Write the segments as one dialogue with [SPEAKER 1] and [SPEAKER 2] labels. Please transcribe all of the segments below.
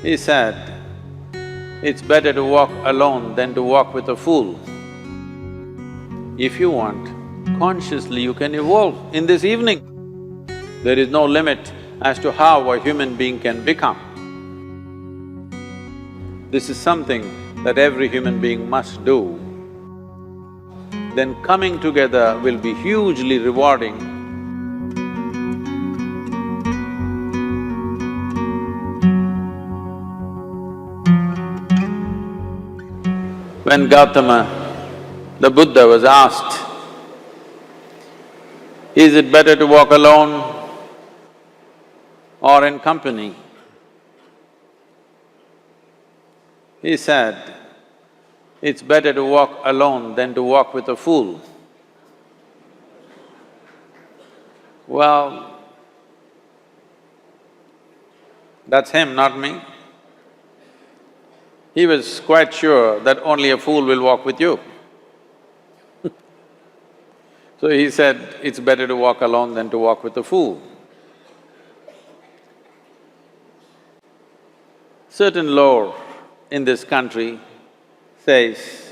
[SPEAKER 1] He said, it's better to walk alone than to walk with a fool. If you want, consciously you can evolve in this evening. There is no limit as to how a human being can become. This is something that every human being must do. Then coming together will be hugely rewarding. When Gautama, the Buddha, was asked, is it better to walk alone or in company? He said, it's better to walk alone than to walk with a fool. Well, that's him, not me. He was quite sure that only a fool will walk with you. So he said, it's better to walk alone than to walk with a fool. Certain lore in this country says,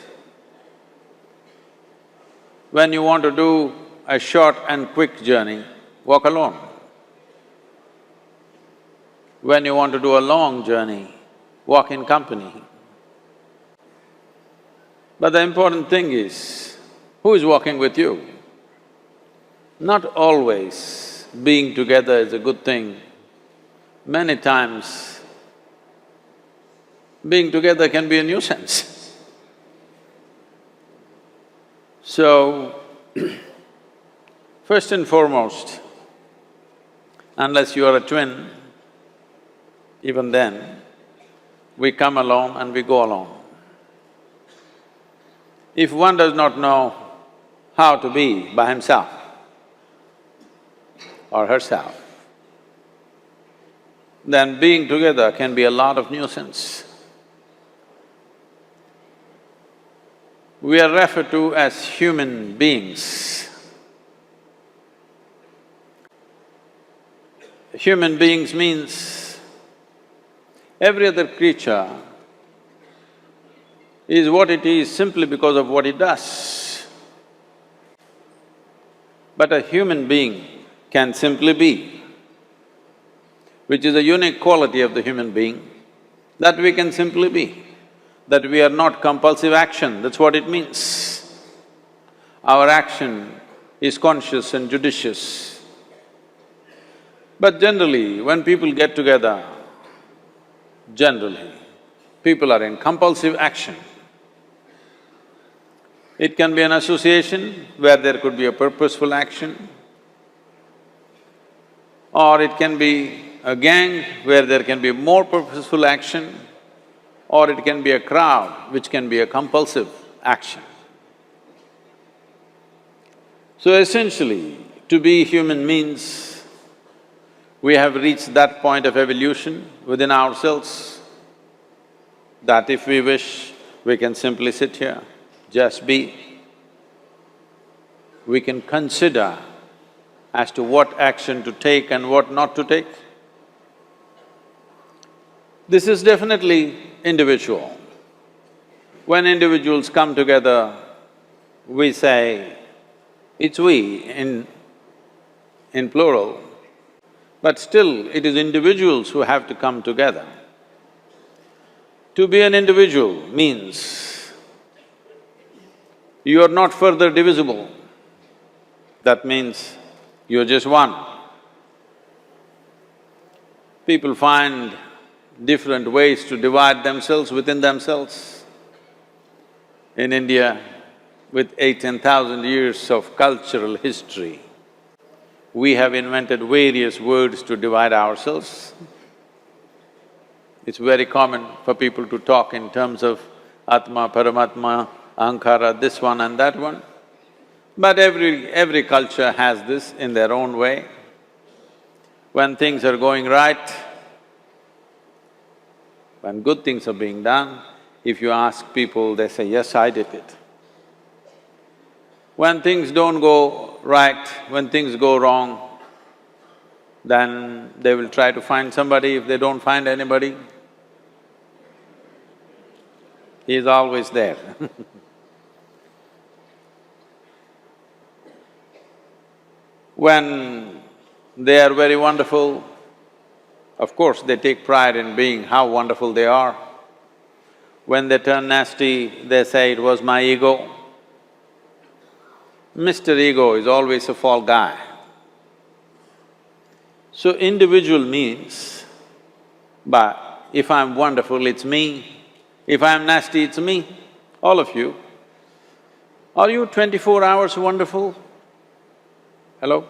[SPEAKER 1] when you want to do a short and quick journey, walk alone. When you want to do a long journey, walk in company. But the important thing is, who is walking with you? Not always being together is a good thing. Many times, being together can be a nuisance. So, first and foremost, unless you are a twin, even then, we come alone and we go alone. If one does not know how to be by himself or herself, then being together can be a lot of nuisance. We are referred to as human beings. Human beings means every other creature is what it is simply because of what it does. But a human being can simply be, which is a unique quality of the human being, that we can simply be, that we are not compulsive action, that's what it means. Our action is conscious and judicious. But generally, when people get together, generally, people are in compulsive action. It can be an association where there could be a purposeful action, or it can be a gang where there can be more purposeful action, or it can be a crowd which can be a compulsive action. So essentially, to be human means we have reached that point of evolution within ourselves that if we wish, we can simply sit here, just be. We can consider as to what action to take and what not to take. This is definitely individual. When individuals come together, we say, it's we in plural, but still it is individuals who have to come together. To be an individual means you are not further divisible. That means you're just one. People find different ways to divide themselves within themselves. In India, with 10,000 years of cultural history, we have invented various words to divide ourselves. It's very common for people to talk in terms of Atma, Paramatma, Ahankara, this one and that one. But every culture has this in their own way. When things are going right, when good things are being done, if you ask people, they say, yes, I did it. When things don't go right, when things go wrong, then they will try to find somebody. If they don't find anybody, He is always there. When they are very wonderful, of course they take pride in being how wonderful they are. When they turn nasty, they say, "It was my ego." Mr. Ego is always a fall guy. So individual means, but if I'm wonderful, it's me. If I'm nasty, it's me. All of you. Are you 24 hours wonderful? Hello?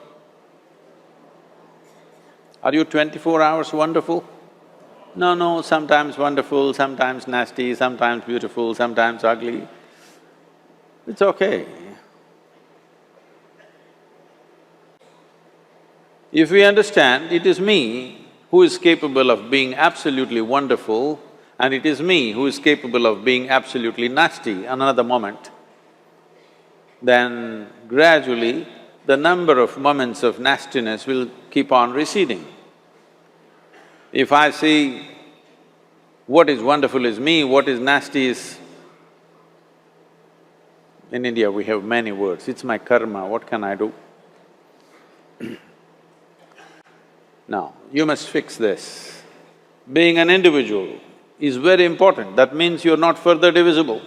[SPEAKER 1] Are you 24 hours wonderful? No, sometimes wonderful, sometimes nasty, sometimes beautiful, sometimes ugly. It's okay. If we understand it is me who is capable of being absolutely wonderful and it is me who is capable of being absolutely nasty another moment, then gradually the number of moments of nastiness will keep on receding. If I see what is wonderful is me, what is nasty is… In India we have many words, it's my karma, what can I do? Now, you must fix this. Being an individual is very important, that means you're not further divisible.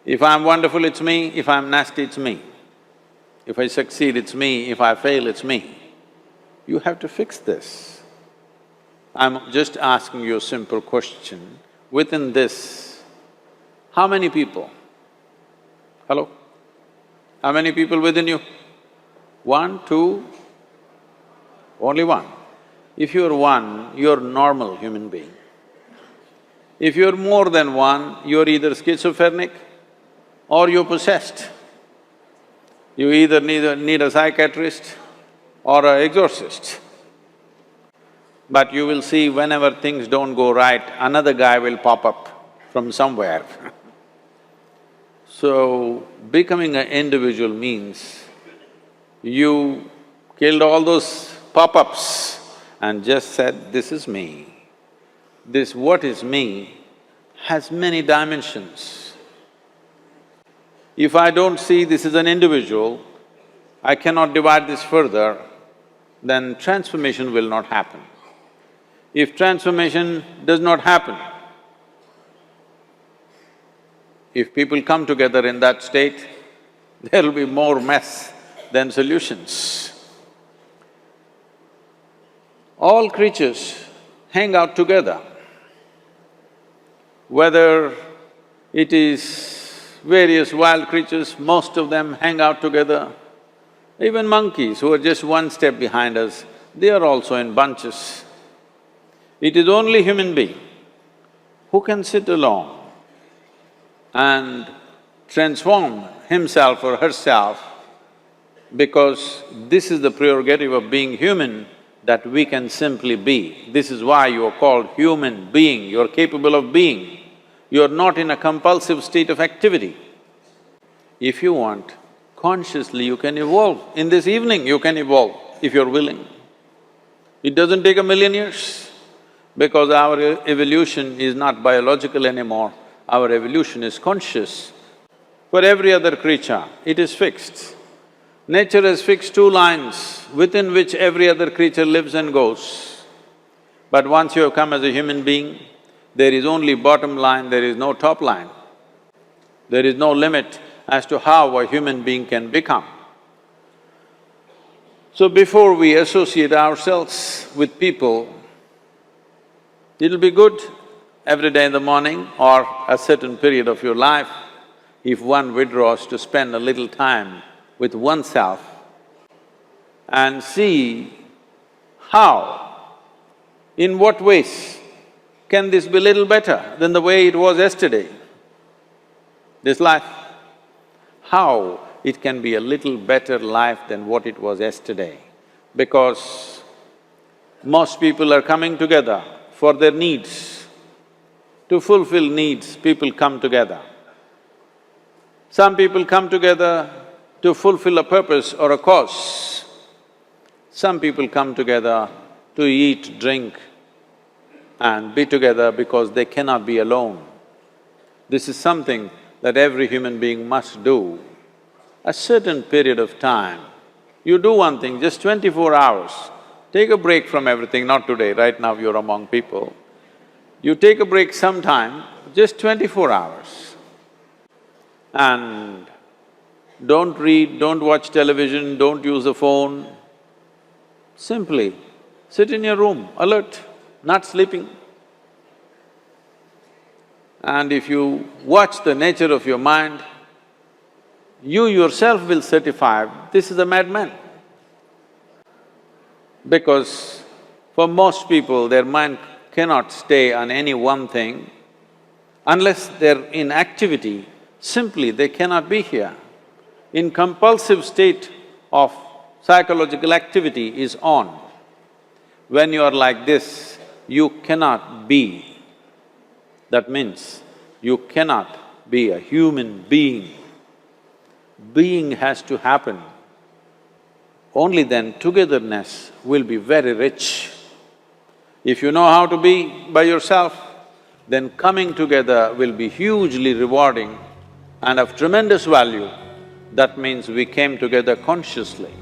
[SPEAKER 1] If I'm wonderful, it's me, if I'm nasty, it's me. If I succeed, it's me, if I fail, it's me. You have to fix this. I'm just asking you a simple question. Within this, how many people? Hello? How many people within you? One, two? Only one. If you're one, you're a normal human being. If you're more than one, you're either schizophrenic or you're possessed. You either need a psychiatrist or an exorcist. But you will see whenever things don't go right, another guy will pop up from somewhere. So, becoming an individual means you killed all those pop-ups and just said, "This is me." This what is me has many dimensions. If I don't see this as an individual, I cannot divide this further, then transformation will not happen. If transformation does not happen, if people come together in that state, there will be more mess than solutions. All creatures hang out together. Whether it is various wild creatures, most of them hang out together. Even monkeys who are just one step behind us, they are also in bunches. It is only human being who can sit alone and transform himself or herself, because this is the prerogative of being human, that we can simply be. This is why you are called human being, you're capable of being. You're not in a compulsive state of activity. If you want, consciously you can evolve. In this evening you can evolve, if you're willing. It doesn't take 1,000,000 years, because our evolution is not biological anymore, our evolution is conscious. For every other creature, it is fixed. Nature has fixed two lines within which every other creature lives and goes. But once you have come as a human being, there is only bottom line, there is no top line. There is no limit as to how a human being can become. So before we associate ourselves with people, it'll be good every day in the morning or a certain period of your life, if one withdraws to spend a little time with oneself and see how, in what ways can this be little better than the way it was yesterday, this life? How it can be a little better life than what it was yesterday, because most people are coming together for their needs. To fulfill needs, people come together. Some people come together to fulfill a purpose or a cause. Some people come together to eat, drink and be together because they cannot be alone. This is something that every human being must do. A certain period of time, you do one thing, just 24 hours, take a break from everything, not today, right now you're among people. You take a break sometime, just 24 hours. And don't read, don't watch television, don't use the phone. Simply sit in your room, alert, not sleeping. And if you watch the nature of your mind, you yourself will certify, this is a madman. Because for most people, their mind cannot stay on any one thing. Unless they're in activity, simply they cannot be here. In compulsive state of psychological activity is on. When you are like this, you cannot be. That means you cannot be a human being. Being has to happen. Only then togetherness will be very rich. If you know how to be by yourself, then coming together will be hugely rewarding and of tremendous value. That means we came together consciously.